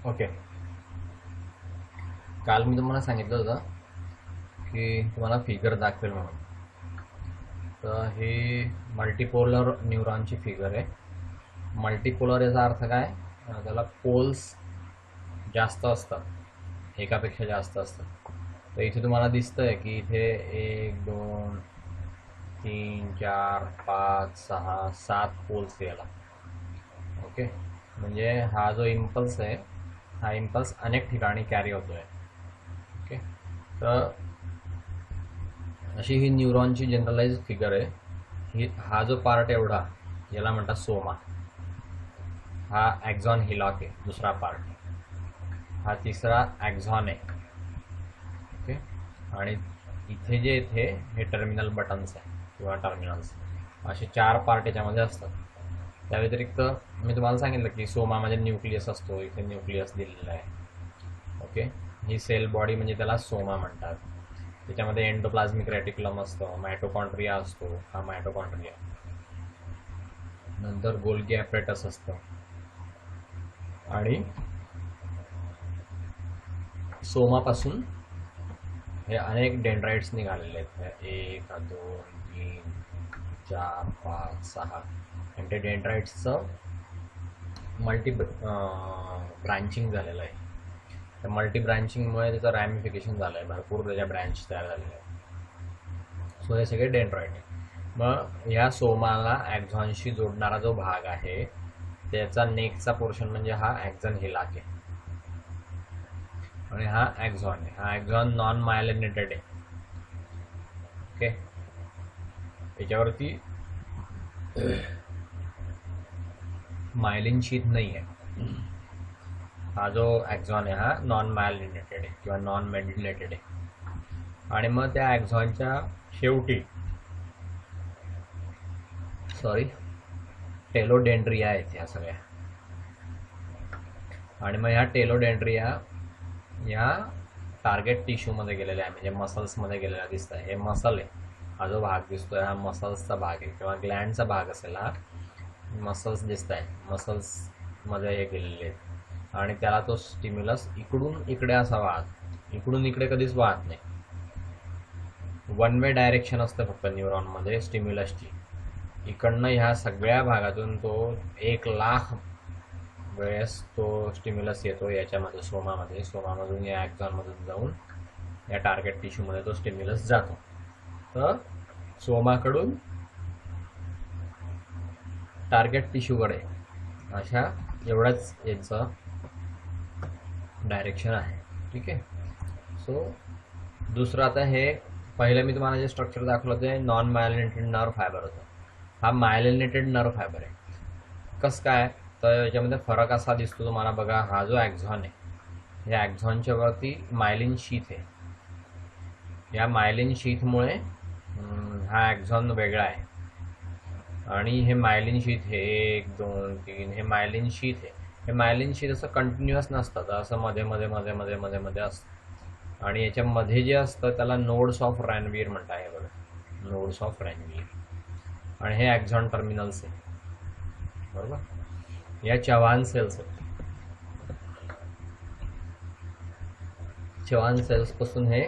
Okay. काल मी तुम्हाला सांगितलं होतं की तुम्हाला फिगर दाखवेल म्हणून. तर ही मल्टीपोलर न्यूरॉनची फिगर आहे. मल्टीपोलर याचा अर्थ काय? त्याला पोल्स जास्त असतात, एकापेक्षा जास्त असतात. तर इथे तुम्हाला दिसतंय की इथे 1 2 3 4 5 6 7 पोल्स याला. ओके, म्हणजे हा जो इम्पल्स आहे हा इम्पल्स अनेक ठिकाणी कॅरी होतोय. ओके, तर अशी ही न्यूरॉनची जनरलाइज फिगर आहे. हा जो पार्ट एवढा याला म्हणतात सोमा. हा ॲक्झॉन हिलॉक आहे दुसरा पार्ट. हा तिसरा ॲक्झॉन आहे. ओके, आणि इथे जे इथे हे टर्मिनल बटन्स आहे किंवा टर्मिनल्स, असे 4 पार्ट याच्यामध्ये असतात. त्या व्यतिरिक्त मी तुम्हाला सांगितलं की सोमामध्ये न्यूक्लियस असतो. इथे न्यूक्लियस दिलेला आहे. ओके, ही सेल बॉडी म्हणजे त्याला सोमा म्हणतात. त्याच्यामध्ये एंडोप्लाझ्मिक रेटिक्युलम असतं, मायटोकॉन्ड्रिया असतो, हा मायटोकॉन्ड्रिया. नंतर गोल्गी ॲपरेटस असतं आणि सोमापासून हे अनेक डेंड्राइट्स निघालेले आहेत. 1 2 3 4 5 6 आणि ते डेंड्राइट्सचं ब्रांचिंग झालेलं आहे. त्या मल्टी ब्रांचिंगमुळे त्याचं रॅमिफिकेशन झालं आहे, भरपूर त्याच्या ब्रँच तयार झालेल्या आहे. सो हे सगळे डेंड्राइट आहे. मग ह्या सोमाला ॲक्झॉनशी जोडणारा जो भाग आहे त्याचा नेकचा पोर्शन म्हणजे हा ॲक्झॉन हिलाक आहे आणि हा ॲक्झॉन आहे. हा ॲक्झॉन नॉन मायलिनेटेड आहे. ओके, याच्यावरती मायलिन शीथ नाही आहे. हा जो ॲक्झॉन आहे हा नॉन मायलिनेटेड आहे किंवा नॉन मेडिलेटेड आहे. आणि मग त्या ॲक्झॉनच्या शेवटी टेलोडेंड्रिया आहेत ह्या सगळ्या. आणि मग ह्या टेलोडेंड्रिया या टार्गेट टिश्यूमध्ये गेलेल्या आहे, म्हणजे मसल्समध्ये गेलेल्या दिसत आहे. हे मसल आहे. हा जो भाग दिसतोय हा मसल्सचा भाग आहे किंवा ग्लँडचा भाग असेल. हा मसल्स दिसत आहे, मसल्समध्ये हे गेलेले आहेत. आणि त्याला तो स्टिम्युलस इकडून इकडे असा वाहत, इकडून इकडे कधीच वाहत नाही. वन वे डायरेक्शन असतं फक्त न्यूरॉनमध्ये स्टिम्युलसची. इकडनं ह्या सगळ्या भागातून तो 1,00,000 वेळेस तो स्टिम्युलस येतो याच्यामध्ये, सोमामधून या ॲक्झॉनमधून जाऊन या टार्गेट टिश्यूमध्ये तो स्टिम्युलस जातो. तर सोमाकडून टार्गेट टिश्यूकडे अशा एवढंच याचं डायरेक्शन आहे. ठीक आहे. सो दुसरं, आता हे पहिलं मी तुम्हाला जे स्ट्रक्चर दाखवलं ते नॉन मायलिनेटेड नर्व फायबर होतं. हा मायलिनेटेड नर्व फायबर आहे. कसं काय? तर याच्यामध्ये फरक असा दिसतो तुम्हाला बघा. हा जो ॲक्झॉन आहे या ॲक्झॉनच्या वरती मायलिन शीथ आहे. या मायलिन शीथमुळे हा ॲक्झॉन वेगळा आहे. आणि हे मायलिन शीथ हे 1 2 3 हे मायलिन शीथ आहे. हे मायलिन शीथ असं कंटिन्युअस नसतं, तर असं मध्ये मध्ये मध्ये मध्ये मध्ये मध्ये असतं. आणि याच्यामध्ये जे असतं त्याला नोड्स ऑफ रॅनवीर म्हणतात. हे बघा, नोड्स ऑफ रॅनवीर. आणि हे ॲक्झॉन टर्मिनल्स आहे. बरोबर, या चव्हाण सेल्स आहेत. चव्हाण सेल्सपासून हे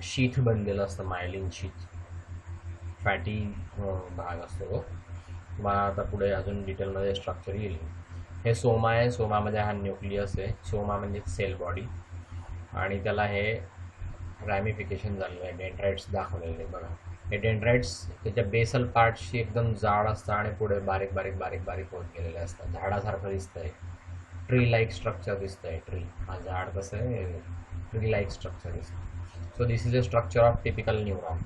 शीथ बनलेलं असतं, मायलिन शीथ. फॅटी भाग असतो. तुम्हाला आता पुढे अजून डिटेलमध्ये स्ट्रक्चर येईल. हे सोमा आहे. सोमामध्ये हा न्यूक्लियस आहे. सोमा म्हणजे सेल बॉडी. आणि त्याला हे रॅमिफिकेशन झालेलं आहे. डेंड्राइट्स दाखवलेले बघा. हे डेंड्राइट्स त्याच्या बेसल पार्टशी एकदम जाड असतं आणि पुढे बारीक बारीक बारीक बारीक होत गेलेले असतात. झाडासारखं दिसतंय, ट्री लाईक स्ट्रक्चर दिसतंय. ट्री, हा झाड कसं आहे, ट्री लाईक स्ट्रक्चर दिसतं. So this is a structure of typical neuron.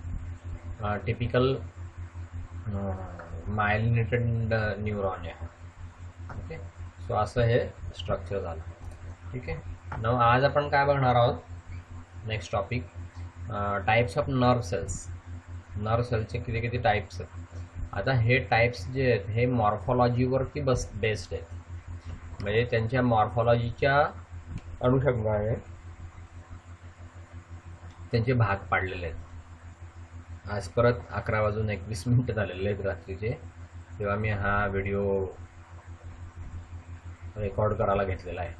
Typical myelinated neuron आहे. ओके, सो असं हे स्ट्रक्चर झालं. ठीक आहे. न आज आपण काय बघणार आहोत, next topic, types of nerve cells. Nerve सेलचे किती किती टाईप्स आहेत. आता हे टाईप्स जे आहेत हे मॉर्फॉलॉजीवरती बेस्ड आहेत. म्हणजे त्यांच्या मॉर्फॉलॉजीच्या अनुषंगाने त्यांचे भाग पाडलेले आहेत. आज परत 11:21 झालेले आहेत रात्रीचे, तेव्हा मी हा व्हिडिओ रेकॉर्ड करायला घेतलेला आहे.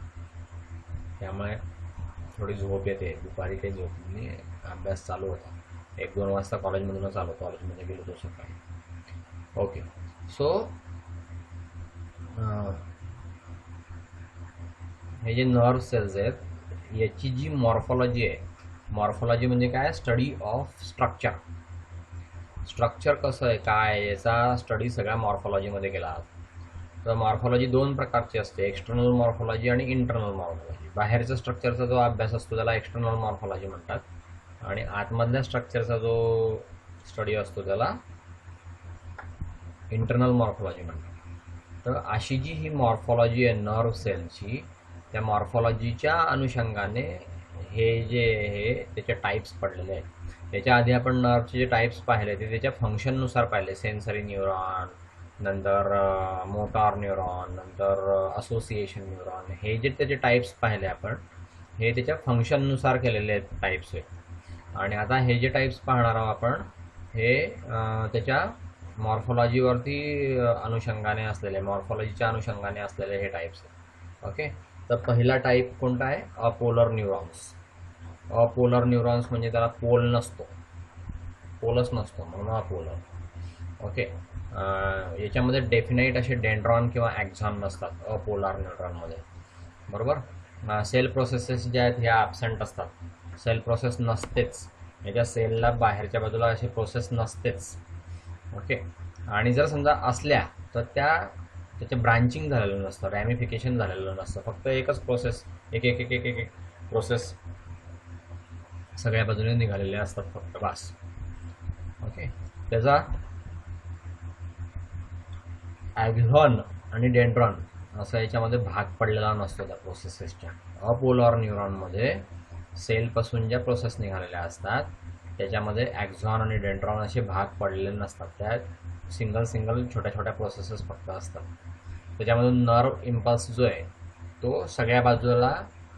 त्यामुळे थोडी झोप येते. दुपारी काही झोप नाही, अभ्यास चालू होता. 1-2 वाजता कॉलेजमधूनच आलो, कॉलेजमध्ये गेलो तो सकाळी. ओके. सो हे जे नर्व सेल्स आहेत याची जी मॉर्फॉलॉजी आहे, मॉर्फॉलॉजी म्हणजे काय, स्टडी ऑफ स्ट्रक्चर. स्ट्रक्चर कसं आहे काय आहे याचा स्टडी सगळ्या मॉर्फॉलॉजीमध्ये केला. तर मॉर्फॉलॉजी 2 प्रकारची असते, एक्सटर्नल मॉर्फॉलॉजी आणि इंटरनल मॉर्फॉलॉजी. बाहेरच्या स्ट्रक्चरचा जो अभ्यास असतो त्याला एक्सटर्नल मॉर्फॉलॉजी म्हणतात, आणि आतमधल्या स्ट्रक्चरचा जो स्टडी असतो त्याला इंटरनल मॉर्फॉलॉजी म्हणतात. तर अशी जी ही मॉर्फॉलॉजी आहे नर्व सेलची, त्या मॉर्फॉलॉजीच्या अनुषंगाने हे जे हे त्याचे टाईप्स पडलेले आहेत. त्याच्या आधी आपण नर्वचे जे टाईप्स पाहिले ते त्याच्या फंक्शननुसार पाहिले. सेन्सरी न्यूरॉन, नंतर मोटार न्यूरॉन, नंतर असोसिएशन न्यूरॉन, हे जे त्याचे टाईप्स पाहिले आपण, हे त्याच्या फंक्शननुसार केलेले टाईप्स आहेत. आणि आता हे जे टाईप्स पाहणार आहोत आपण हे त्याच्या मॉर्फॉलॉजीवरती अनुषंगाने असलेले, मॉर्फॉलॉजीच्या अनुषंगाने असलेले हे टाईप्स आहेत. ओके. तर पहिला टाईप कोणता आहे, अपोलर न्यूरॉन्स. अपोलर न्यूरॉन्स म्हणजे त्याला पोल नसतो, पोलच नसतो म्हणून अपोलर. ओके. याच्यामध्ये डेफिनाईट असे डेंड्रॉन किंवा ॲक्झॉन नसतात अपोलर न्यूरॉनमध्ये, बरोबर. सेल प्रोसेसेस ज्या आहेत ह्या ॲबसेंट असतात. सेल प्रोसेस नसतेच याच्या, सेलला बाहेरच्या बाजूला अशी प्रोसेस नसतेच. ओके. आणि जर समजा असल्या तर त्याचे ब्रांचिंग झालेलं नसतं, रॅमिफिकेशन झालेलं नसतं, फक्त एकच प्रोसेस, एक एक एक एक एक प्रोसेस सगळ्या बाजूने निघालेल्या असतात फक्त, बस. ओके. त्याचा ॲक्झॉन आणि डेंड्रॉन असं याच्यामध्ये भाग पडलेला नसतो त्या प्रोसेसेसच्या. अपोलर न्यूरॉनमध्ये सेलपासून ज्या प्रोसेस निघालेल्या असतात त्याच्यामध्ये ॲक्झॉन आणि डेंड्रॉन असे भाग पडलेले नसतात. त्यात सिंगल छोट्या छोट्या प्रोसेसेस फक्त असतात. त्याच्यामधून नर्व इम्पल्स जो आहे तो सगळ्या बाजूला,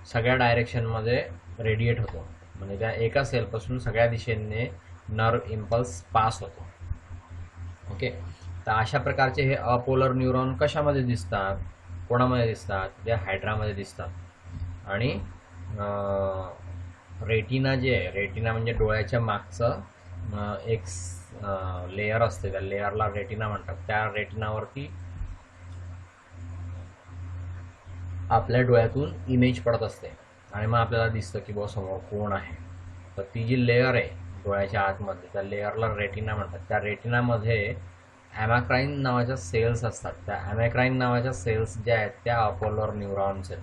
सगळ्या डायरेक्शनमध्ये रेडिएट होतो. म्हणजे त्या एका सेलपासून सगळ्या दिशेने नर्व इम्पल्स पास होतो. ओके. तर अशा प्रकारचे हे अपोलर न्यूरॉन कशामध्ये दिसतात, कोणामध्ये दिसतात, ते हायड्रामध्ये दिसतात. आणि रेटिना जे आहे, रेटिना म्हणजे डोळ्याच्या मागचं एक लेयर असते, त्या लेयरला रेटिना म्हणतात. त्या रेटिनावरती आपल्या डोळ्यातून इमेज पडत असते आणि मग आपल्याला दिसतं की बुवा समोर कोण आहे. तर ती जी लेयर आहे डोळ्याच्या आतमध्ये त्या लेयरला रेटिना म्हणतात. त्या रेटिनामध्ये ॲमॅक्राईन नावाच्या सेल्स असतात. त्या ॲमॅक्राईन नावाच्या सेल्स ज्या आहेत त्या अपोलर न्यूरॉन्स आहेत,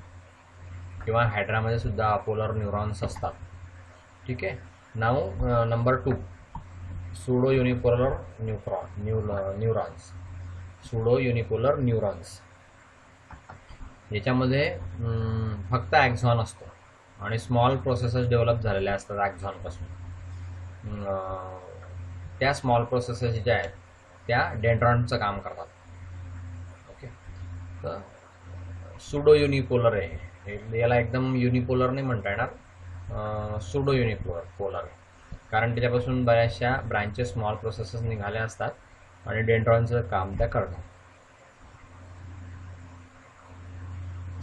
किंवा हायड्रामध्ये सुद्धा अपोलर न्यूरॉन्स असतात. ठीक आहे. नाव number 2, pseudo unipolar neurons. Pseudo unipolar neurons याच्यामध्ये फक्त ॲक्झॉन असतो आणि स्मॉल प्रोसेसेस डेव्हलप झालेल्या असतात ॲक्झॉनपासून. त्या स्मॉल प्रोसेसेस ज्या आहेत त्या डेंड्रॉनचं काम करतात. ओके. तर सुडो युनिपोलर आहे, याला एकदम युनिपोलर नाही म्हणता येणार, सुडो युनिपोलर आहे, कारण त्याच्यापासून बऱ्याचशा ब्रांचेस स्मॉल प्रोसेसेस निघाल्या असतात आणि डेंड्रॉनचं काम त्या करतात.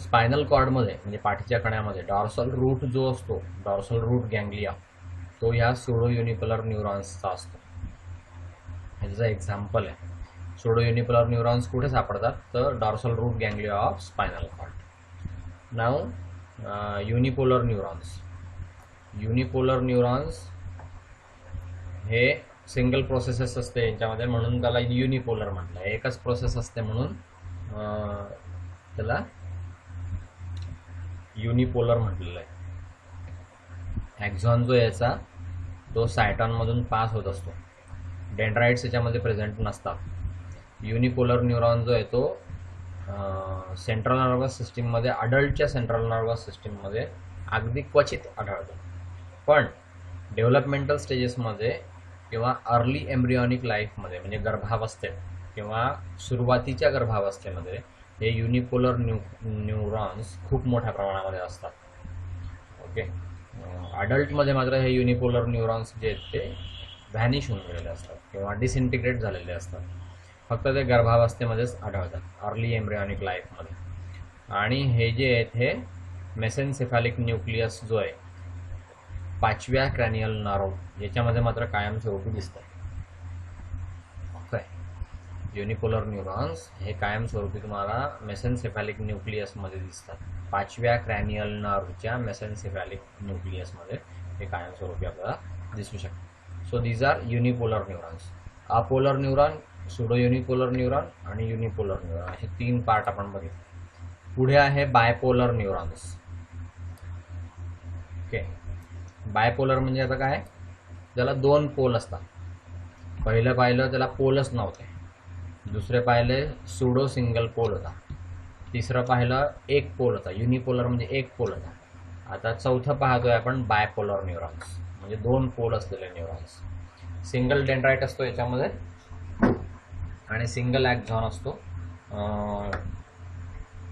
स्पायनल कॉर्डमध्ये म्हणजे पाठीच्या कण्यामध्ये डॉर्सल रूट जो असतो, डॉर्सल रूट गँग्लिया, तो ह्या सुडो युनिपोलर न्यूरॉन्सचा असतो. ह्याचं एक्झाम्पल आहे. सुडो युनिपोलर न्यूरॉन्स कुठे सापडतात तर dorsal root ganglia of spinal cord. नाव युनिपोलर न्यूरॉन्स. युनिपोलर न्यूरॉन्स हे सिंगल प्रोसेसेस असते यांच्यामध्ये म्हणून त्याला युनिपोलर म्हटलं. एकच प्रोसेस असते म्हणून त्याला युनिपोलर म्हटलेलं आहे. ॲक्झॉन जो याचा तो सायटॉनमधून पास होत असतो. डेंड्राइट्स याच्यामध्ये प्रेझेंट नसतात. युनिपोलर न्यूरॉन जो आहे तो सेंट्रल नर्वस सिस्टीममध्ये, अडल्टच्या सेंट्रल नर्वस सिस्टीममध्ये अगदी क्वचित आढळतो. पण डेव्हलपमेंटल स्टेजेसमध्ये किंवा अर्ली एम्ब्रियॉनिक लाईफमध्ये म्हणजे गर्भावस्थेत किंवा सुरुवातीच्या गर्भावस्थेमध्ये हे युनिपोलर न्यूरॉन्स खूप मोठ्या प्रमाणामध्ये असतात. ओके. अडल्टमध्ये मात्र हे युनिपोलर न्यूरॉन्स जे आहेत ते व्हॅनिश होऊन गेलेले असतात किंवा डिसइंटिग्रेट झालेले असतात. फक्त ते गर्भावस्थेमध्येच आढळतात, अर्ली एम्ब्रियॉनिक लाईफमध्ये. आणि हे जे आहेत हे मेसेनसेफॅलिक न्यूक्लियस जो आहे 5व्या क्रॅनियल नर्व याच्यामध्ये मात्र कायमस्वरूपी दिसतात. काय युनिपोलर न्यूरॉन्स हे कायमस्वरूपी तुम्हाला मेसेनसेफॅलिक न्यूक्लियसमध्ये दिसतात. 5व्या क्रॅनियल नर्वच्या मेसेनसेफॅलिक न्यूक्लियसमध्ये हे कायमस्वरूपी आपल्याला दिसू शकतात. So these are unipolar neurons. Apolar neuron, pseudo unipolar neuron आणि युनिपोलर न्यूरॉन असे 3 पार्ट आपण बघितले. पुढे आहे बायपोलर न्यूरॉन्स. ओके, बायपोलर म्हणजे आता काय, त्याला 2 पोल असतात. पहिलं पाहिलं त्याला पोलच नव्हते, दुसरे पाहिले सुडो सिंगल पोल होता, तिसरं पाहिलं 1 पोल होता, युनिपोलर म्हणजे 1 पोल होता. आता चौथं पाहतोय आपण बायपोलर न्यूरॉन्स म्हणजे 2 पोल असलेले न्यूरॉन्स. सिंगल डेंड्राइट असतो याच्यामध्ये आणि सिंगल ॲक्झॉन असतो.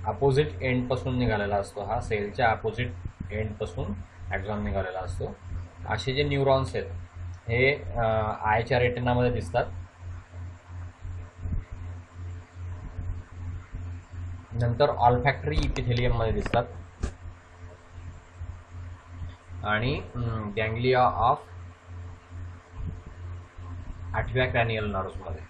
अपोजिट एंडपासून निघालेला असतो. हा सेलच्या अपोजिट एंडपासून ॲक्झॉन निघालेला असतो. असे जे न्यूरॉन्स आहेत हे आयच्या रेटिनामध्ये दिसतात. नंतर ऑल्फॅक्टरी इपिथेलियममध्ये दिसतात आणि गँग्लिया ऑफ 8व्या क्रॅनियल नर्व्समध्ये,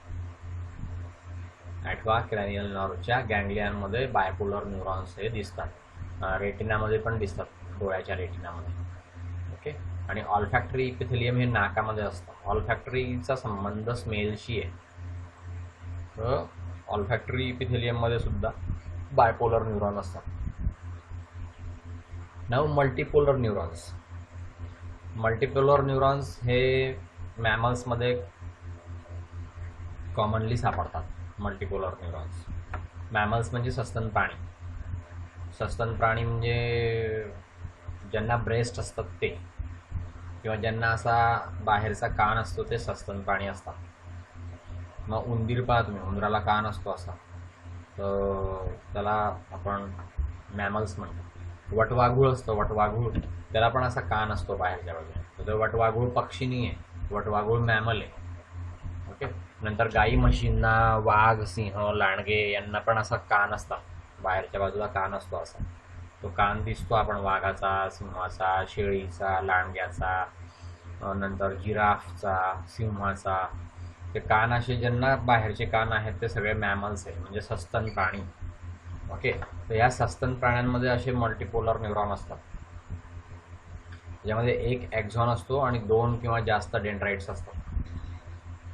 8व्या क्रॅनियल नर्वच्या गँग्लियनमध्ये बायपोलर न्यूरॉन्स हे दिसतात. रेटिनामध्ये पण दिसतात, डोळ्याच्या रेटिनामध्ये. ओके, आणि ऑल्फॅक्टरी इपिथेलियम हे नाकामध्ये असतं. ऑल्फॅक्टरीचा संबंध स्मेलशी आहे, तर ऑल्फॅक्टरी इपिथेलियममध्ये सुद्धा बायपोलर न्यूरॉन असतात. नाव मल्टीपोलर न्यूरॉन्स. मल्टीपोलर न्यूरॉन्स हे मॅमल्समध्ये कॉमनली सापडतात. मल्टीपोलर न्यूरॉन्स, मॅमल्स म्हणजे सस्तन प्राणी. सस्तन प्राणी म्हणजे ज्यांना ब्रेस्ट असतात ते, किंवा ज्यांना असा बाहेरचा कान असतो ते सस्तन प्राणी असतात. मग उंदीर पहा तुम्ही, उंदराला कान असतो असा, तर त्याला आपण मॅमल्स म्हणतो. वटवाघूळ असतो, वटवाघूळ त्याला पण असा कान असतो बाहेरच्या बाजूला, तर तो वटवाघूळ पक्षी नाही आहे, वटवाघूळ मॅमल आहे. ओके, नंतर गाई म्हशींना, वाघ, सिंह, लांडगे यांना पण असा कान असतात, बाहेरच्या बाजूला कान असतो असा. तो कान दिसतो आपण वाघाचा, सिंहाचा, शेळीचा, लांडग्याचा, नंतर जिराफचा, सिंहाचा. ते कान असे ज्यांना बाहेरचे कान आहेत ते सगळे मॅमल्स आहेत, म्हणजे सस्तन प्राणी. ओके, तर या सस्तन प्राण्यांमध्ये असे मल्टीपोलर न्यूरॉन असतात, ज्यामध्ये 1 ॲक्झॉन असतो आणि 2 किंवा जास्त डेंड्राइट्स असतात.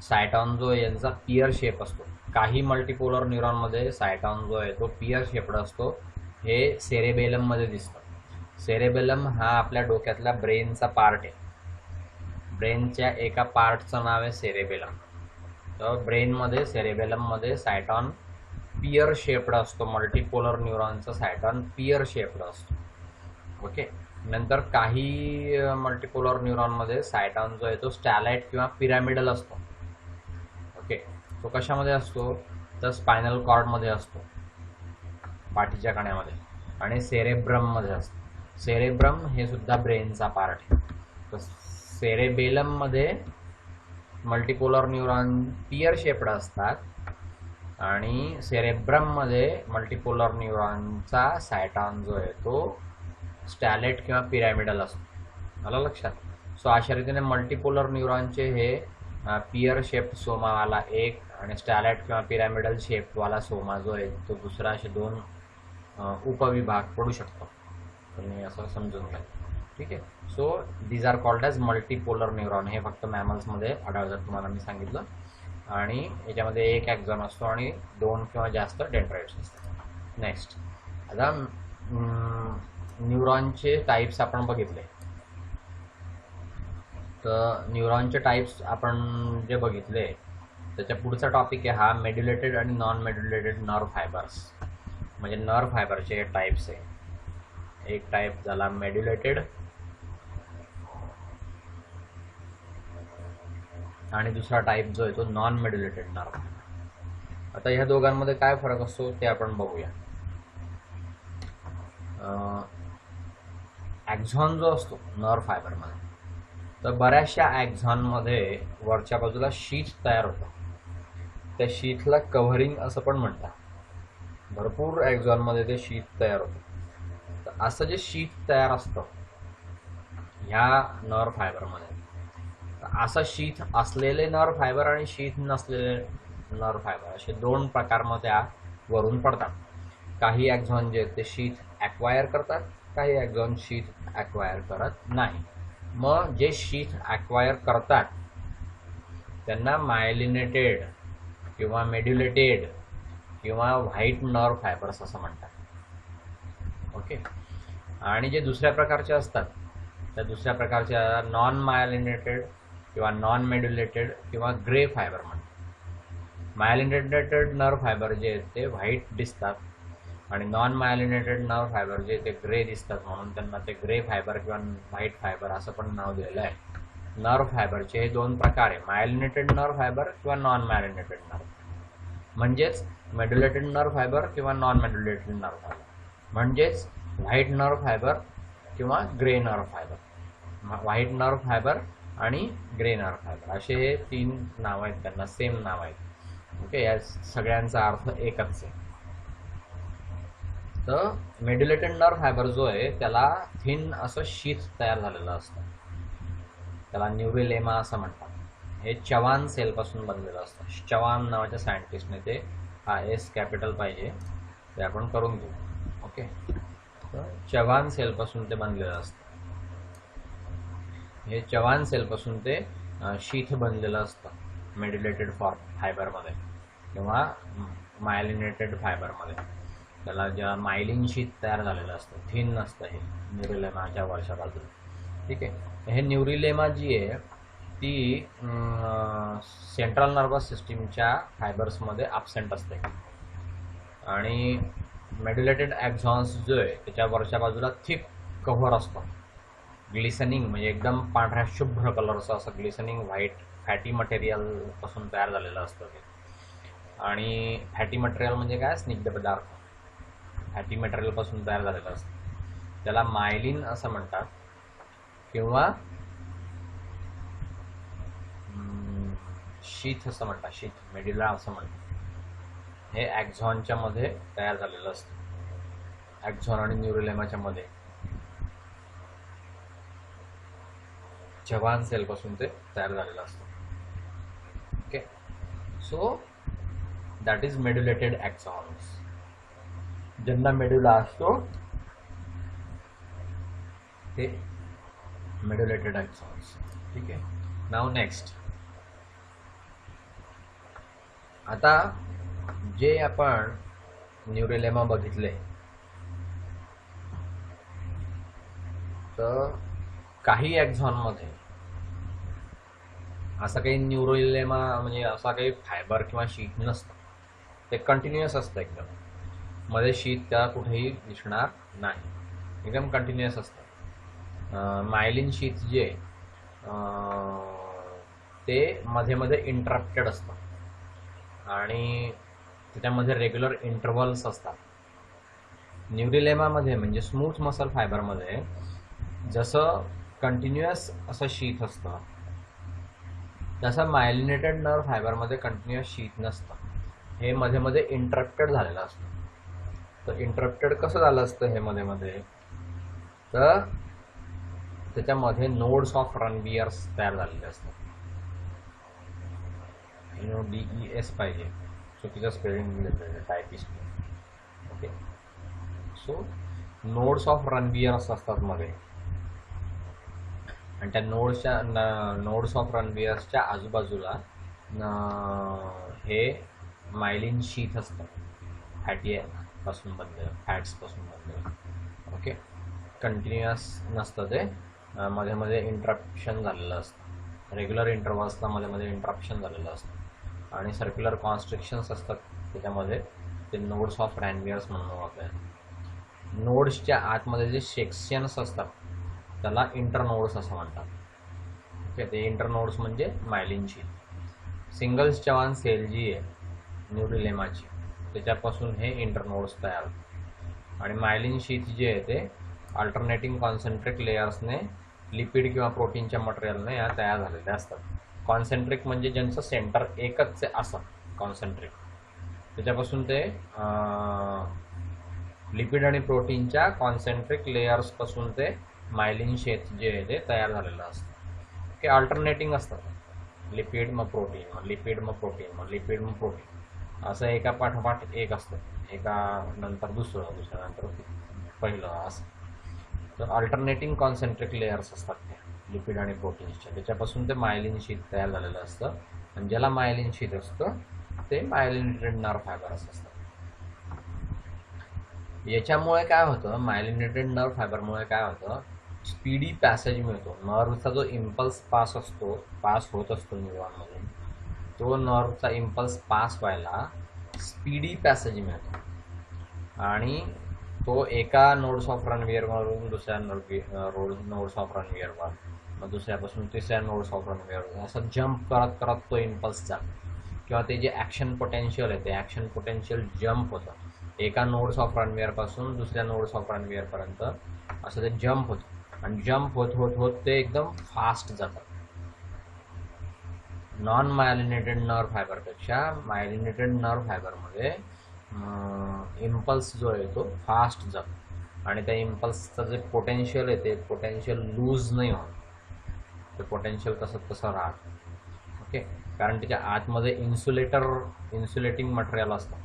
सायटॉन जो यांचा पियर शेप असतो. काही मल्टीपोलर न्यूरॉनमध्ये सायटॉन जो आहे तो पियर शेपड असतो. हे सेरेबेलममध्ये दिसतं. सेरेबेलम हा आपल्या डोक्यातल्या ब्रेनचा पार्ट आहे. ब्रेनच्या एका पार्टचं नाव आहे सेरेबेलम. तर ब्रेनमध्ये, सेरेबेलममध्ये सायटॉन पियर शेप्ड असतो. मल्टीपोलर न्यूरॉनचा सायटॉन पियर शेप्ड असतो. ओके, नंतर काही मल्टीपोलर न्यूरॉनमध्ये सायटॉन जो आहे तो स्टॅलाइट किंवा पिरॅमिडल असतो. ओके, तो कशामध्ये असतो, तर स्पायनल कॉर्डमध्ये असतो, पाठीच्या कण्यामध्ये, आणि सेरेब्रममध्ये असतो. सेरेब्रम हे सुद्धा ब्रेनचा पार्ट आहे. तर सेरेबेलममध्ये मल्टीपोलर न्यूरॉन पियर शेप्ड असतात आणि सेरेब्रममध्ये मल्टीपोलर न्यूरॉनचा सायटॉन जो आहे तो स्टॅलेट किंवा पिरॅमिडल असतो. आलं लक्षात? सो अशा रीतीने मल्टीपोलर न्यूरॉनचे हे पियर शेप्ड सोमावाला एक आणि स्टॅलेट किंवा पिरॅमिडल शेपवाला सोमा जो आहे तो दुसरा, असे 2 उपविभाग पडू शकतो. तुम्ही असं समजून घ्या. ठीक आहे. So these are called as multipolar neuron. हे फक्त मॅमल्समध्ये आढळतात, तुम्हाला मी सांगितलं. आणि याच्यामध्ये 1 ॲक्झॉन असतो आणि 2 किंवा जास्त डेंड्राइट्स असतात. नेक्स्ट, आता न्यूरॉनचे टाईप्स आपण बघितले. तर न्यूरॉनचे टाईप्स आपण जे बघितले त्याच्या पुढचा टॉपिक आहे हा मेड्युलेटेड आणि नॉन मेड्युलेटेड नर्व फायबर्स. म्हणजे नर्व फायबरचे टाईप्स आहे. एक टाईप झाला मेड्युलेटेड आणि दुसरा टाईप जो आहे तो नॉन मेड्युलेटेड नर्व. आता ह्या दोघांमध्ये काय फरक असतो ते आपण बघूया. ॲक्झॉन जो असतो नर्व फायबरमध्ये, तर बऱ्याचशा ॲक्झॉनमध्ये वरच्या बाजूला शीथ तयार होतं. त्या शीथला कव्हरिंग असं पण म्हणतात. भरपूर ॲक्झॉनमध्ये ते शीथ तयार होतं. तर असं जे शीथ तयार असतं ह्या नर्व फायबरमध्ये, असं शीथ असलेले नर्व फायबर आणि शीथ नसलेले नर्व फायबर असे दोन प्रकार मग त्या वरून पडतात. काही ॲक्झॉन जे ते शीथ ॲक्वायर करतात, काही ॲक्झॉन शीथ ॲक्वायर करत नाही. मग जे शीथ ॲक्वायर करतात त्यांना मायलिनेटेड किंवा मेड्युलेटेड किंवा व्हाईट नर्व फायबर्स असं म्हणतात. ओके. आणि जे दुसऱ्या प्रकारचे असतात त्या दुसऱ्या प्रकारच्या नॉन मायलिनेटेड किंवा नॉन मेड्युलेटेड किंवा ग्रे फायबर म्हणतात. मायलिनेटेड नर्व फायबर जे आहेत ते व्हाईट दिसतात आणि नॉन मायलिनेटेड नर्व फायबर जे ते ग्रे दिसतात, म्हणून त्यांना ते ग्रे फायबर किंवा व्हाईट फायबर असं पण नाव दिलेलं आहे. नर्व फायबरचे हे दोन प्रकार आहे, मायलिनेटेड नर्व फायबर किंवा नॉन मायलिनेटेड नर्व, म्हणजेच मेड्युलेटेड नर्व फायबर किंवा नॉन मेड्युलेटेड नर्व फायबर, म्हणजेच व्हाईट नर्व फायबर किंवा grey nerve fibre. White nerve fibre आणि ग्रे नर्व फायबर असे हे तीन नाव आहेत, त्यांना सेम नाव आहेत. ओके. या सगळ्यांचा अर्थ एकच आहे. तर मेड्युलेटेड नर्व फायबर जो आहे त्याला थिन असं शीथ तयार झालेलं असतं, त्याला न्यूरोलेमा असं म्हणतात. हे चवान सेलपासून बनलेलं असतं. चवान नावाच्या सायंटिस्टने ते एस कॅपिटल पाहिजे ते आपण करून घेऊ. ओके. तर चवान सेलपासून ते बनलेलं असतं. हे चवान सेलपासून ते शीथ बनलेलं असतं मेड्युलेटेड फायबरमध्ये किंवा मायलिनेटेड फायबरमध्ये. त्याला जेव्हा मायलिन शीथ तयार झालेलं असतं, थिन नसतं हे न्यूरोलेमाच्या वरच्या बाजूला. ठीक आहे. हे न्यूरोलेमा जी आहे ती सेंट्रल नर्वस सिस्टीमच्या फायबर्समध्ये ॲब्सेंट असते आणि मेड्युलेटेड ॲक्झॉन्स जो आहे त्याच्या वरच्या बाजूला थिक कव्हर असतो, ग्लिसनिंग म्हणजे एकदम पांढऱ्या शुभ्र कलरचं असं ग्लिसनिंग व्हाईट फॅटी मटेरियलपासून तयार झालेलं असतं ते. आणि फॅटी मटेरियल म्हणजे काय, स्निग्ध पदार्थ फॅटी मटेरियलपासून तयार झालेलं असतं, त्याला मायलिन असं म्हणतात किंवा शीथ असं म्हणतात, शीथ मेड्युला असं म्हणतात. हे ॲक्झॉनच्या मध्ये तयार झालेलं असतं, ॲक्झॉन आणि न्यूरोलेमाच्या मध्ये जवान सेलपासून ते तयार झालेलं असतं. Okay. So that is medullated axons. ज्यांना मेड्युला असतो ते मेड्युलेटेड ॲक्झॉन्स. ठीक आहे. नाव नेक्स्ट. आता जे आपण न्यूरोलेमा बघितले तर काही ॲक्झॉनमध्ये असं काही न्यूरोलेमा म्हणजे असा काही फायबर किंवा शीथ नसतं, ते कंटिन्युअस असतं एकदम, मध्ये शीथ त्या कुठेही दिसणार नाही, एकदम कंटिन्युअस असतं. मायलिन शीथ जे ते मध्ये मध्ये इंटरप्टेड असतं आणि त्याच्यामध्ये रेग्युलर इंटरव्हल्स असतात. न्यूरोलेमामध्ये म्हणजे स्मूथ मसल फायबरमध्ये जसं कंटिन्युअस असं शीथ असतं तसं मायलिनेटेड नर्व फायबरमध्ये कंटिन्युअस शीथ नसतं, हे मध्ये मध्ये इंटरप्टेड झालेलं असतं. तर इंटरप्टेड कसं झालं असतं हे मध्ये मध्ये, तर त्याच्यामध्ये नोड्स ऑफ रनवियर्स तयार झालेले असतात. DES पाहिजे, चुकीचं स्पेलिंग दिलं typist. Okay. So nodes of Ranvier's असतात मध्ये आणि त्या नोड्स ऑफ रनवियर्सच्या आजूबाजूला हे मायलिन शीथ असतं, फॅटी पासून बनलेलं, फॅट्सपासून बनलेलं. ओके. कंटिन्युअस नसतं ते, मध्ये मध्ये इंटरप्शन झालेलं असतं, रेग्युलर इंटरव्हल्सला मध्ये मध्ये इंटरप्शन झालेलं असतं आणि सर्क्युलर कॉन्स्ट्रिक्शन्स असतात त्याच्यामध्ये, ते नोड्स ऑफ रॅनवियर्स म्हणून आपल्याला. नोड्सच्या आतमध्ये जे सेक्शन्स असतात त्याला इंटरनोड्स असं म्हणतात. ओके. ते इंटरनोड्स म्हणजे मायलिन शीथ. सिंगल चवान सेल जी आहे न्यूरोलेमाची त्याच्यापासून हे इंटरनोड्स तयार होतात आणि मायलिन शीथ जे आहे ते अल्टरनेटिंग कॉन्सन्ट्रिक लेयर्सने लिपिड किंवा प्रोटीनच्या मटेरियलने या तयार झालेल्या असतात. कॉन्सन्ट्रिक म्हणजे ज्यांचं सेंटर एकच आहे असं कॉन्सन्ट्रिक, त्याच्यापासून ते लिपिड आणि प्रोटीनच्या कॉन्सेंट्रिक लेयर्स पासून ते मायलिन शेथ जे आहे ते तयार झालेलं असतं. ते अल्टरनेटिंग असतात. लिपिड मग प्रोटीन, मग लिपिड मग प्रोटीन, मग लिपिड मग प्रोटीन, असं एका पाठोपाठ एक असतं. एका नंतर दुसरं, दुसऱ्यानंतर पहिलं, असं. तर अल्टरनेटिंग कॉन्सेंट्रिक लेयर्स असतात त्या लिपिड आणि प्रोटीन्सच्या. त्याच्यापासून ते मायलिन शीथ तयार झालेलं असतं. आणि ज्याला मायलिन शीथ असतं ते मायलिनेटेड नर्व फायबर्स असतात. याच्यामुळे काय होतं, मायलिनेटेड नर्व फायबरमुळे काय होतं, स्पीडी पॅसेज मिळतो. नर्वचा जो इम्पल्स पास होत असतो न्यूरॉनमधून, तो नर्वचा इम्पल्स पास व्हायला स्पीडी पॅसेज मिळतो. आणि तो एका नोड्स ऑफ रनवियरवरून दुसऱ्या नोड्स ऑफ रनवियरवर, मग दुसऱ्यापासून तिसऱ्या नोड्स ऑफ रनवियरवर, असं जम्प करत करत तो इम्पल्स जातो. किंवा ते जे ॲक्शन पोटेन्शियल आहे ते ॲक्शन पोटेन्शियल जम्प होतं. एका नोड्स ऑफ रनवियरपासून दुसऱ्या नोड्स ऑफ रनवियरपर्यंत असं ते जम्प होतं. आणि जम्प होत होत होत ते एकदम फास्ट जातं. नॉन मायलिनेटेड नर्व फायबरपेक्षा मायलिनेटेड नर्व फायबरमध्ये इम्पल्स जो आहे तो फास्ट जातो. आणि त्या इम्पल्सचं जे पोटेन्शियल आहे ते पोटेन्शियल लूज नाही होत. ते पोटेन्शियल तसं राहतं. ओके. कारण त्याच्या आतमध्ये इन्सुलेटिंग मटेरियल असतं.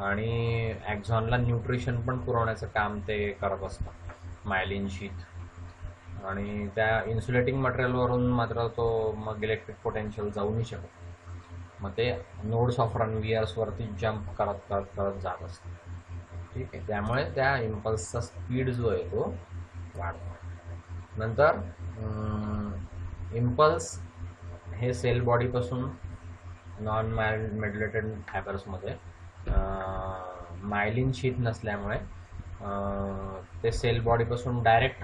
आणि ॲक्झॉनला न्यूट्रिशन पण पुरवण्याचं काम ते करत असतं, मायलिन शीथ. आणि त्या इन्सुलेटिंग मटेरियलवरून मात्र तो मग इलेक्ट्रिक पोटेन्शियल जाऊ नाही शकत. मग ते नोड्स ऑफ रनवियर्सवरती जम्प करत जात असतं. ठीक आहे. त्यामुळे त्या इम्पल्सचा स्पीड जो आहे तो वाढतो. नंतर इम्पल्स हे सेल बॉडीपासून नॉन मेड्युलेटेड फायबर्समध्ये मायलिन शीथ नसल्यामुळे ते सेल बॉडीपासून डायरेक्ट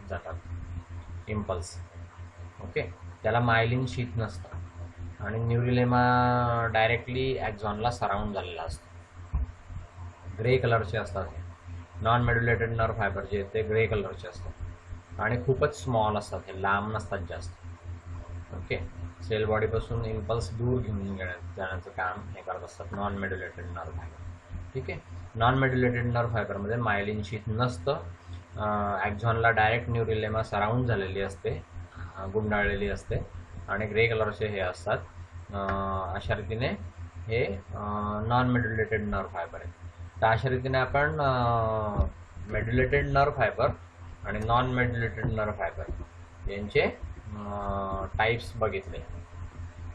जातात इम्पल्स. ओके. त्याला मायलिन शीथ नसतं. आणि न्यूरिलेमा डायरेक्टली ॲक्झॉनला सराउंड झालेला असतो. ग्रे कलरचे असतात. नॉन मेड्युलेटेड नर्व फायबर जे ते ग्रे कलरचे असतात आणि खूपच स्मॉल असतात. हे लांब नसतात जास्त. ओके. सेल बॉडीपासून इम्पल्स दूर घेऊन जाण्याचं काम हे करत असतात नॉन मेड्युलेटेड नर्व फायबर. ठीक आहे. नॉन मेड्युलेटेड नर्व फायबरमध्ये मायलिन शीथ नसतं. ॲक्झॉनला डायरेक्ट न्यूरिलेमा सराउंड झालेली असते, गुंडाळलेली असते आणि ग्रे कलरचे हे असतात. अशा रीतीने हे नॉन मेड्युलेटेड नर्व फायबर आहे. तर अशा रीतीने आपण मेड्युलेटेड नर्व फायबर आणि नॉन मेड्युलेटेड नर्व फायबर यांचे टाईप्स बघितले.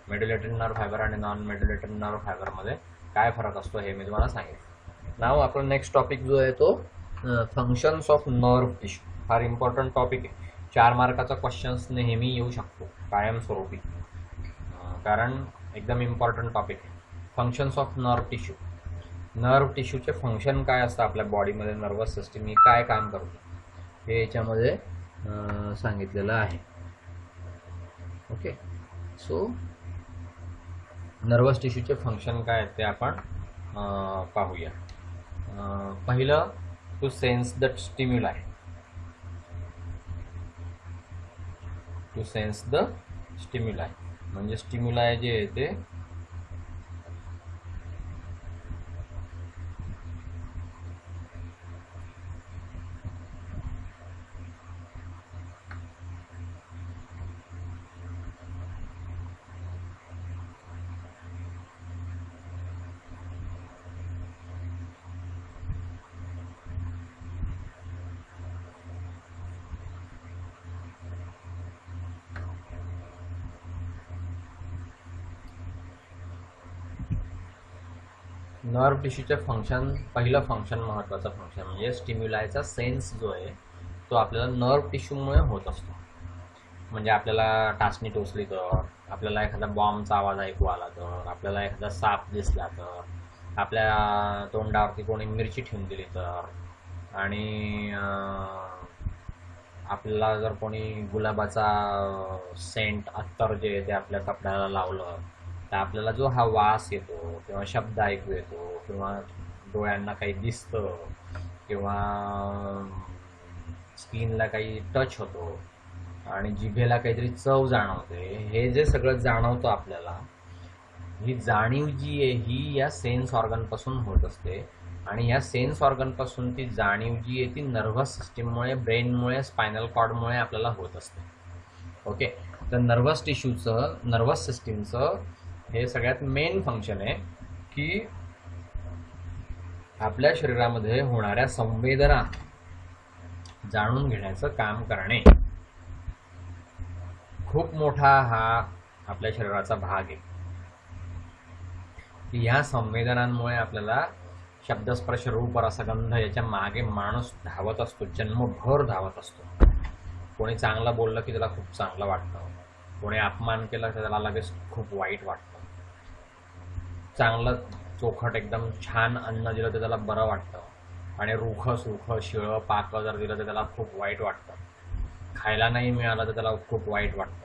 मेड्युलेटेड नर्व फायबर आणि नॉन मेड्युलेटेड नर्व फायबरमध्ये काय फरक असतो हे मी तुम्हाला सांगितलं. नाव आपण नेक्स्ट टॉपिक जो आहे तो फंक्शन्स ऑफ नर्व टिश्यू. फार इम्पॉर्टंट टॉपिक आहे. 4 मार्काचा क्वेश्चन्स नेहमी येऊ शकतो कायमस्वरूपी, कारण एकदम इम्पॉर्टंट टॉपिक आहे. Functions of nerve tissue. Nerve टिश्यूचे फंक्शन काय असतं आपल्या बॉडीमध्ये, नर्वस सिस्टीम ही काय काम करतो हे याच्यामध्ये सांगितलेलं आहे. ओके. सो नर्वस टिश्यूचे फंक्शन काय आहेत ते आपण पाहूया. पहिलं, to sense the stimuli. To sense the stimuli म्हणजे स्टिम्युलाय जे आहे ते नर्व टिश्यूचे फंक्शन. पहिलं फंक्शन, महत्त्वाचं फंक्शन म्हणजे स्टिम्युलायचा सेन्स जो आहे तो आपल्याला नर्व टिश्यूमुळे होत असतो. म्हणजे आपल्याला टाचणी टोचली तर, आपल्याला एखादा बॉम्बचा आवाज ऐकू आला तर, आपल्याला एखादा साप दिसला तर, आपल्या तोंडावरती कोणी मिरची ठेवून दिली तर, आणि आपल्याला जर कोणी गुलाबाचा सेंट अत्तर जे आहे ते आपल्या कपड्याला लावलं तर आपल्याला जो हा वास येतो किंवा शब्द ऐकू येतो किंवा डोळ्यांना काही दिसतं किंवा स्किनला काही टच होतो आणि जिभेला काहीतरी चव जाणवते, हे जे सगळं जाणवतं आपल्याला, ही जाणीव जी आहे ही या सेन्स ऑर्गनपासून होत असते. आणि ह्या सेन्स ऑर्गनपासून ती जाणीव जी आहे ती नर्व्हस सिस्टीममुळे, ब्रेनमुळे, स्पायनल कॉर्डमुळे आपल्याला होत असते. ओके, तर नर्व्हस टिश्यूचं, नर्व्हस सिस्टीमचं हे सगळ्यात मेन फंक्शन आहे की आपल्या शरीरामध्ये होणाऱ्या संवेदना जाणून घेण्याचं काम करणे. खूप मोठा हा आपल्या शरीराचा भाग आहे. ह्या संवेदनांमुळे आपल्याला शब्दस्पर्श, रूप, रसगंध याच्या मागे माणूस धावत असतो, जन्मभर धावत असतो. कोणी चांगलं बोललं की त्याला खूप चांगलं वाटतं, कोणी अपमान केला तर त्याला लगेच खूप वाईट वाटतं. चांगलं चोखट एकदम छान अन्न दिलं तर त्याला बरं वाटतं, आणि रूखं सुखं शिळं पाकं जर दिलं तर त्याला खूप वाईट वाटतं. खायला नाही मिळालं तर त्याला खूप वाईट वाटतं.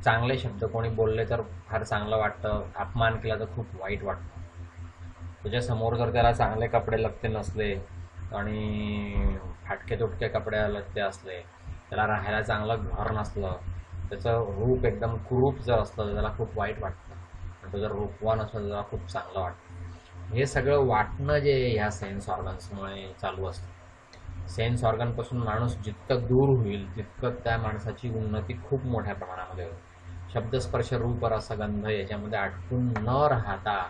चांगले शब्द कोणी बोलले तर फार चांगलं वाटतं, अपमान केला तर खूप वाईट वाटतं. त्याच्यासमोर जर त्याला चांगले कपडे लत्ते नसले आणि फाटके तुटके कपडे लत्ते असले, त्याला राहायला चांगलं घर नसलं, त्याचं रूप एकदम कुरूप जर असलं तर त्याला खूप वाईट वाटतं, आणि तो जर रूपवान असलं तर त्याला खूप चांगलं वाटतं. हे सगळं वाटणं जे ह्या सेन्स ऑर्गन्समुळे चालू असतं. सेन्स ऑर्गनपासून माणूस जितकं दूर होईल तितकं त्या माणसाची उन्नती खूप मोठ्या प्रमाणामध्ये होईल. शब्दस्पर्श, रूप, रसगंध याच्यामध्ये अटकून न राहता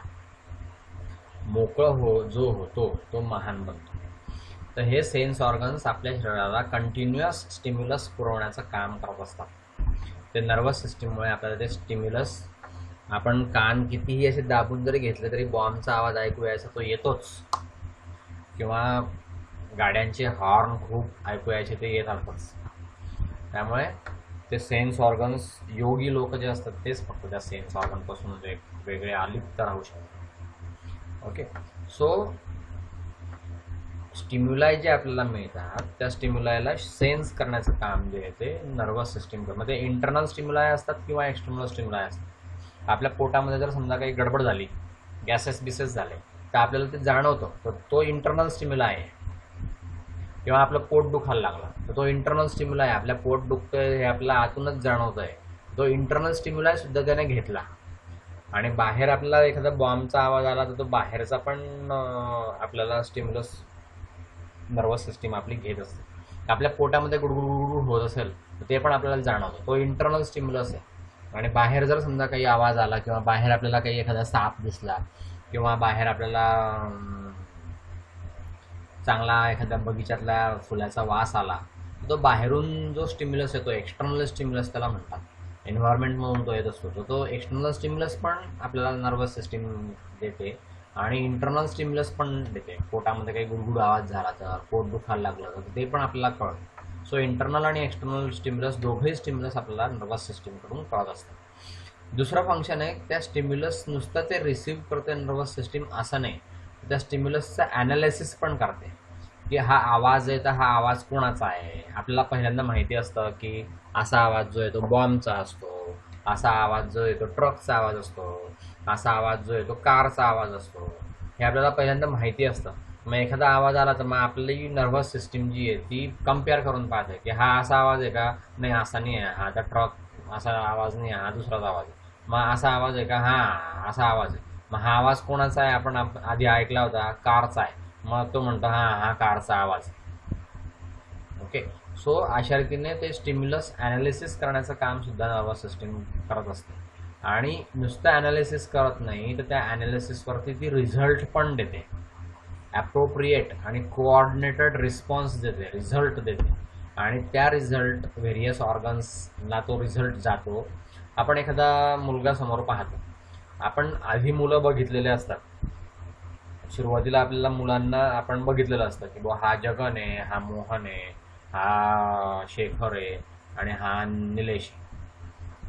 मोकळं जो होतो तो महान बनतो. तर हे सेन्स ऑर्गन्स आपल्या शरीराला कंटिन्युअस स्टिम्युलस पुरवण्याचं काम करत असतात. ते नर्वस सिस्टीममुळे आपल्याला ते स्टिम्युलस, आपण कान कितीही असे दाबून जरी घेतले तरी बॉम्बचा आवाज ऐकू यायचा तो येतोच, किंवा गाड्यांचे हॉर्न खूप ऐकू यायचे ते येतातच. त्यामुळे ते सेन्स ऑर्गन्स, योगी लोक जे असतात तेच फक्त त्या सेन्स ऑर्गनपासून वेगळे अलिप्त राहू शकतात. ओके, सो स्टिम्युलाय जे आपल्याला मिळतात त्या स्टिम्युलायला सेन्स करण्याचं काम जे आहे ते नर्वस सिस्टीम करतं. ते इंटरनल स्टिम्युलाय असतात किंवा एक्सटर्नल स्टिम्युलाय असतात. आपल्या पोटामध्ये जर समजा काही गडबड झाली, गॅसेस बिसेस झाले, तर आपल्याला ते जाणवतं, तर तो इंटरनल स्टिम्युलाय आहे. किंवा आपलं पोट दुखायला लागला तर तो इंटरनल स्टिम्युलाय आहे. आपल्या पोट दुखतंय हे आपल्याला आतूनच जाणवत आहे, तो इंटरनल स्टिम्युलाय सुद्धा त्याने घेतला. आणि बाहेर आपल्याला एखादा बॉम्बचा आवाज आला तर तो बाहेरचा पण आपल्याला स्टिम्युलस नर्वस सिस्टीम आपली घेत असते. आपल्या पोटामध्ये गुडगुड होत असेल तर ते पण आपल्याला जाणवतं, तो इंटरनल स्टिम्युलस आहे. आणि बाहेर जर समजा काही आवाज आला, किंवा बाहेर आपल्याला काही एखादा साप दिसला, किंवा बाहेर आपल्याला चांगला एखाद्या बगीच्यातल्या फुलाचा वास आला, तो बाहेरून जो स्टिम्युलस येतो, एक्सटर्नल स्टिम्युलस त्याला म्हणतात, एन्व्हायरमेंटमधून तो येत असतो, तो एक्सटर्नल स्टिम्युलस पण आपल्याला नर्वस सिस्टीम देते, आणि इंटरनल स्टिम्युलस पण देते. पोटामध्ये काही गुडगुड आवाज झाला तर, पोट दुखायला लागलं तर ते पण आपल्याला कळतं. सो इंटरनल आणि एक्सटर्नल स्टिम्युलस, दोघेही स्टिम्युलस आपल्याला नर्वस सिस्टीमकडून कळत असतात. दुसरं फंक्शन आहे, त्या स्टिम्युलस नुसतं ते रिसीव्ह करते नर्वस सिस्टीम असं नाही, त्या स्टिम्युलसचं ॲनालिसिस पण करते, की हा आवाज आहे तर हा आवाज कोणाचा आहे. आपल्याला पहिल्यांदा माहिती असतं की असा आवाज जो आहे तो बॉम्बचा असतो, असा आवाज जो आहे तो ट्रकचा आवाज असतो, असा आवाज जो आहे तो कारचा आवाज असतो, हे आपल्याला पहिल्यांदा माहिती असतं. मग एखादा आवाज आला तर मग आपली नर्वस सिस्टीम जी आहे ती कम्पेअर करून पाहते की हा असा आवाज आहे का, नाही असा नाही आहे, हा त्या ट्रक असा आवाज नाही आहे, हा दुसराच आवाज आहे. मग असा आवाज आहे का, हा असा आवाज आहे. मग हा आवाज कोणाचा आहे, आपण आधी ऐकला होता कारचा आहे, मग तो म्हणतो हा कारचा आवाज. ओके, सो अशा रीतीने ते स्टिम्युलस ॲनालिसिस करण्याचं काम सुद्धा नर्वस सिस्टीम करत असते. आणि नुसतं ॲनालिसिस करत नाही तर त्या ॲनालिसिसवरती ती रिझल्ट पण देते, ॲप्रोप्रिएट आणि कोऑर्डिनेटेड रिस्पॉन्स देते, रिझल्ट देते. आणि त्या रिझल्ट व्हेरियस ऑर्गन्सला तो रिझल्ट जातो. आपण एखादा मुलगा समोर पाहतो, आपण आधी मुलं बघितलेले असतात. सुरुवातीला आपल्याला मुलांना आपण बघितलेलं असतं की बुवा हा जगन आहे, हा मोहन आहे, हा शेखर आहे, आणि हा निलेश आहे.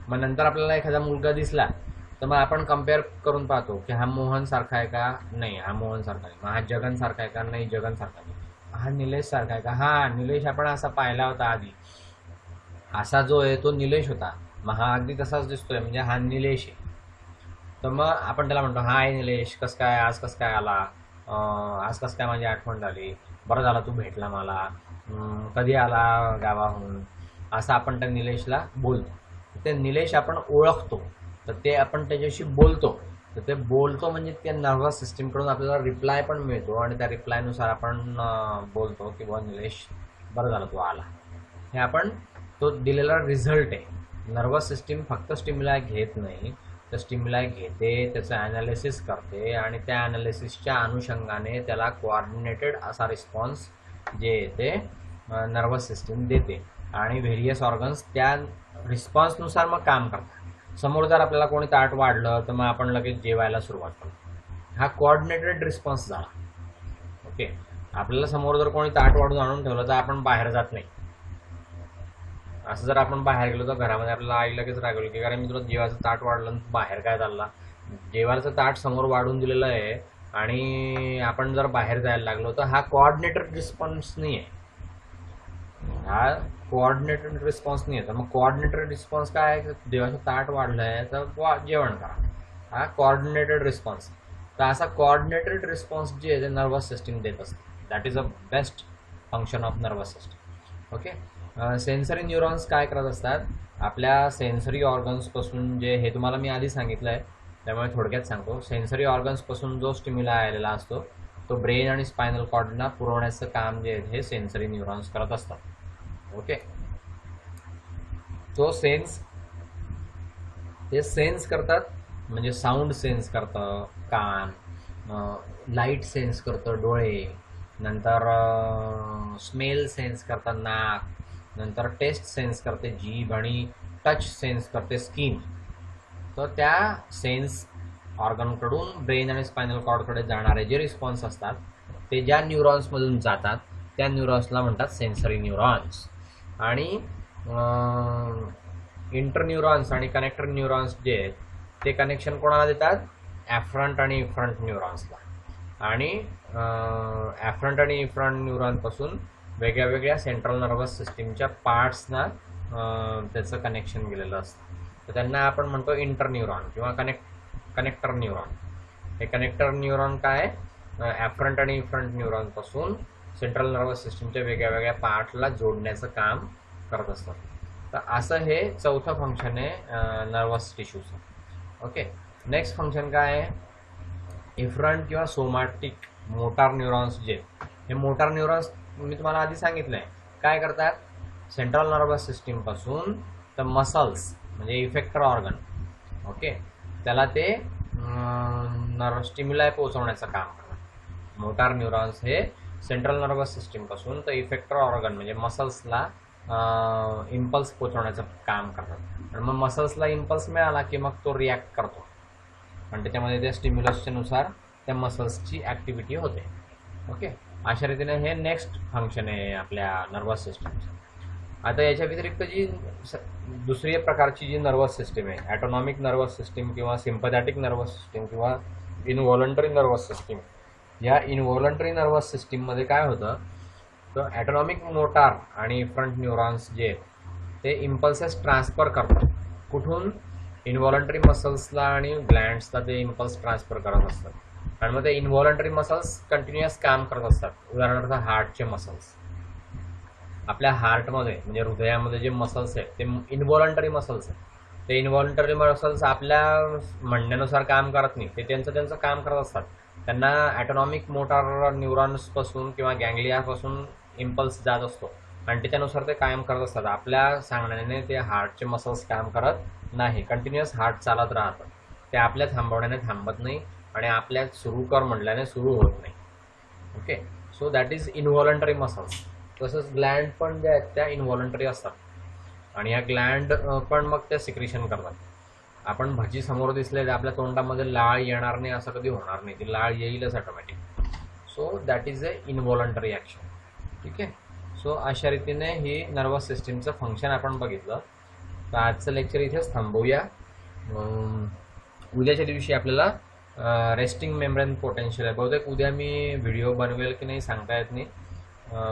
मग नंतर आपल्याला एखादा मुलगा दिसला तर मग आपण कम्पेअर करून पाहतो की हा मोहन सारखा आहे का, नाही हा मोहन सारखा नाही. मग हा जगन सारखा आहे का, नाही जगन सारखा नाही. हा निलेश सारखा आहे का, हा निलेश आपण असा पाहिला होता आधी, असा जो आहे तो निलेश होता, मग हा अगदी तसाच दिसतोय, म्हणजे हा निलेश आहे. तर मग आपण त्याला म्हणतो हाय निलेश, कसं काय आज, कसं काय आला, आज कसं काय माझी आठवण झाली, बरं झालं तू भेटला मला, कधी आला गावाहून, असं आपण त्या निलेशला बोलतो. ते निलेश आपण ओळखतो, तर ते आपण त्याच्याशी बोलतो. तर ते बोलतो म्हणजे त्या नर्वस सिस्टीमकडून आपल्याला रिप्लाय पण मिळतो आणि त्या रिप्लायनुसार आपण बोलतो की बुवा निलेश बरं झालं तू आला. हे आपण तो दिलेला रिझल्ट आहे. नर्वस सिस्टीम फक्त स्टिम्युलाय घेत नाही, तर स्टिम्युलाय घेते, त्याचं ॲनालिसिस करते आणि त्या ॲनालिसिसच्या अनुषंगाने त्याला कोऑर्डिनेटेड असा रिस्पॉन्स जे ते नर्वस सिस्टीम देते आणि व्हेरियस ऑर्गन्स त्या रिस्पॉन्सनुसार मग काम करतात. समोर जर आपल्याला कोणी ताट वाढलं तर मग आपण लगेच जेवायला सुरुवात करतो. हा कोऑर्डिनेटेड रिस्पॉन्स झाला. ओके, आपल्याला समोर जर कोणी ताट वाढून आणून ठेवलं तर आपण बाहेर जात नाही. असं जर आपण बाहेर गेलो तर घरामध्ये आपल्याला आई लगेच रागवली की कारण मी तुला जेवायचं ताट वाढलं बाहेर काय चालला. जेवायचं ताट समोर वाढून दिलेलं आहे आणि आपण जर बाहेर जायला लागलो तर हा कोऑर्डिनेटेड रिस्पॉन्स नाही आहे. हा कोऑर्डिनेटेड रिस्पॉन्स नाही आहे. तर मग कोऑर्डिनेटेड रिस्पॉन्स काय आहे, देवाचं ताट वाढलं आहे तर जेवण करा. हा कोऑर्डिनेटेड रिस्पॉन्स. तर असा कोऑर्डिनेटेड रिस्पॉन्स जे आहे ते नर्वस सिस्टीम देत असते. That is a best function of nervous system. Okay, sensory neurons काय करत असतात, आपल्या सेन्सरी ऑर्गन्सपासून जे हे तुम्हाला मी आधी सांगितलं आहे त्यामुळे थोडक्यात सांगतो. सेन्सरी ऑर्गन्सपासून जो स्टिम्युलाय आलेला असतो तो ब्रेन आणि स्पायनल कॉर्डना पुरवण्याचं काम जे आहे हे सेन्सरी न्यूरॉन्स करत असतात. ओके, तो ते सेन्स करतात म्हणजे साऊंड सेन्स करतं कान, लाईट सेन्स करतं डोळे, नंतर स्मेल सेन्स करतं नाक, नंतर टेस्ट सेन्स करते जीभ आणि टच सेन्स करते स्किन. तर त्या सेन्स ऑर्गनकडून ब्रेन आणि स्पायनल कॉर्डकडे जाणारे जे रिस्पॉन्स असतात ते ज्या न्यूरॉन्समधून जातात त्या न्यूरॉन्सला म्हणतात सेन्सरी न्यूरॉन्स. आणि इंटरन्यूरॉन्स आणि कनेक्टर न्यूरॉन्स जे आहेत ते कनेक्शन कोणाला देतात, ॲफ्रंट आणि इफ्रंट न्यूरॉन्सला. आणि ॲफ्रंट आणि इफ्रंट न्यूरॉनपासून वेगळ्या वेगळ्या सेंट्रल नर्वस सिस्टीमच्या पार्ट्सना त्याचं कनेक्शन गेलेलं असतं. तर त्यांना आपण म्हणतो इंटरन्यूरॉन किंवा कनेक्टर न्यूरॉन. हे कनेक्टर न्यूरॉन काय ॲफ्रंट आणि इफ्रंट न्यूरॉनपासून सेंट्रल नर्वस सिस्टीमच्या वेगळ्या वेगळ्या पार्टला जोडण्याचं काम करत असतात. तर असं हे चौथं फंक्शन आहे नर्वस टिश्यूचं. ओके, नेक्स्ट फंक्शन काय आहे, इफ्रंट किंवा सोमॅटिक मोटार न्यूरॉन्स जे हे मोटार न्यूरॉन्स मी तुम्हाला आधी सांगितलं आहे काय करतात, सेंट्रल नर्वस सिस्टीमपासून तर मसल्स म्हणजे इफेक्टर ऑर्गन, ओके, त्याला ते स्टिम्युलाय पोहोचवण्याचं काम करतात. मोटार न्यूरॉन्स हे सेंट्रल नर्वस सिस्टीमपासून तर इफेक्टर ऑर्गन म्हणजे मसल्सला इम्पल्स पोहोचवण्याचं काम करतात. आणि मग मसल्सला इम्पल्स मिळाला की मग तो रिॲक्ट करतो आणि त्याच्यामध्ये त्या स्टिम्युलसच्या नुसार त्या मसल्सची ॲक्टिव्हिटी होते. ओके, अशा रीतीने हे नेक्स्ट फंक्शन आहे आपल्या नर्वस सिस्टीमचं. आता याच्या व्यतिरिक्त जी दुसरी प्रकारची जी नर्वस सिस्टीम आहे ॲटोनॉमिक नर्वस सिस्टीम किंवा सिम्पथॅटिक नर्वस सिस्टीम किंवा इनव्हॉलंटरी नर्वस सिस्टीम. या इनव्हॉलंटरी नर्वस सिस्टीममध्ये काय होतं तर ॲटोनॉमिक मोटार आणि इफ्रंट न्यूरॉन्स जे ते इम्पल्सेस ट्रान्सफर करतात. कुठून, इनव्हॉलंटरी मसल्सला आणि ग्लँड्सला ते इम्पल्स ट्रान्सफर करत असतात. आणि मग ते इनव्हॉलंटरी मसल्स कंटिन्युअस काम करत असतात. उदाहरणार्थ हार्टचे मसल्स, आपल्या हार्टमध्ये म्हणजे हृदयामध्ये जे मसल्स आहेत ते इनव्हॉलंटरी मसल्स आहेत. ते इनव्हॉलंटरी मसल्स आपल्या म्हणण्यानुसार काम करत नाही, ते त्यांचं काम करत असतात. त्यांना ॲटोनॉमिक मोटार न्यूरॉन्सपासून किंवा गँग्लियापासून इम्पल्स जात असतो आणि त्याच्यानुसार ते कायम करत असतात. आपल्या सांगण्याने ते हार्टचे मसल्स काम करत नाही, कंटिन्युअस हार्ट चालत राहतं. ते आपल्या थांबवण्याने थांबत नाही आणि आपल्या सुरू कर म्हटल्याने सुरू होत नाही. Okay, so that is इनव्हॉलंटरी muscles. तसंच ग्लँड पण जे आहेत त्या इनव्हॉलंटरी असतात आणि या ग्लँड पण मग त्या सिक्रिशन करतात. आपण भजी समोर दिसले तर आपल्या तोंडामध्ये लाळ येणार नाही असं कधी होणार नाही, ती लाळ येईलच automatic. So that is a इनव्हॉलंटरी action. ठीक आहे, सो अशा रीतीने ही नर्वस सिस्टीमचं फंक्शन आपण बघितलं. तर आजचं लेक्चर इथेच थांबवूया. उद्याच्या दिवशी आपल्याला रेस्टिंग मेम्ब्रेन पोटेन्शियल आहे. बहुतेक उद्या मी व्हिडिओ बनवेल की नाही सांगता येत नाही.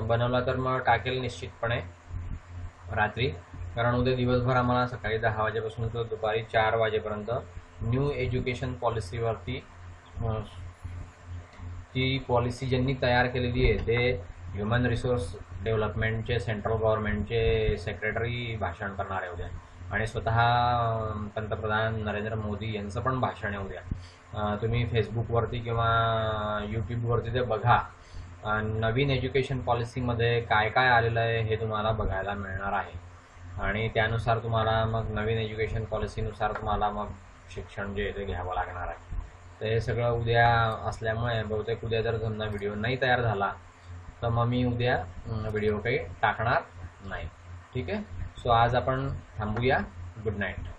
बनवला तर मग टाकेल निश्चितपणे रात्री, कारण उद्या दिवसभर आम्हाला सकाळी 10 वाजेपासून तर दुपारी 4 वाजेपर्यंत न्यू एज्युकेशन पॉलिसीवरती ती पॉलिसी ज्यांनी तयार केलेली आहे ते ह्युमन रिसोर्स डेव्हलपमेंटचे सेंट्रल गव्हर्नमेंटचे सेक्रेटरी भाषण करणार आहे उद्या. आणि स्वतः पंतप्रधान नरेंद्र मोदी यांचं पण भाषण आहे उद्या. तुम्ही फेसबुकवरती किंवा यूट्यूबवरती ते बघा. नवीन एज्युकेशन पॉलिसीमध्ये काय काय आलेलं आहे हे तुम्हाला बघायला मिळणार आहे आणि त्यानुसार तुम्हाला मग नवीन एज्युकेशन पॉलिसीनुसार तुम्हाला मग शिक्षण जे आहे ते घ्यावं लागणार आहे. तर हे सगळं उद्या असल्यामुळे बहुतेक उद्या जर समजा व्हिडिओ नाही तयार झाला तर मग मी उद्या व्हिडिओ काही टाकणार नाही. ठीक आहे. सो आज आपण थांबूया. Good night.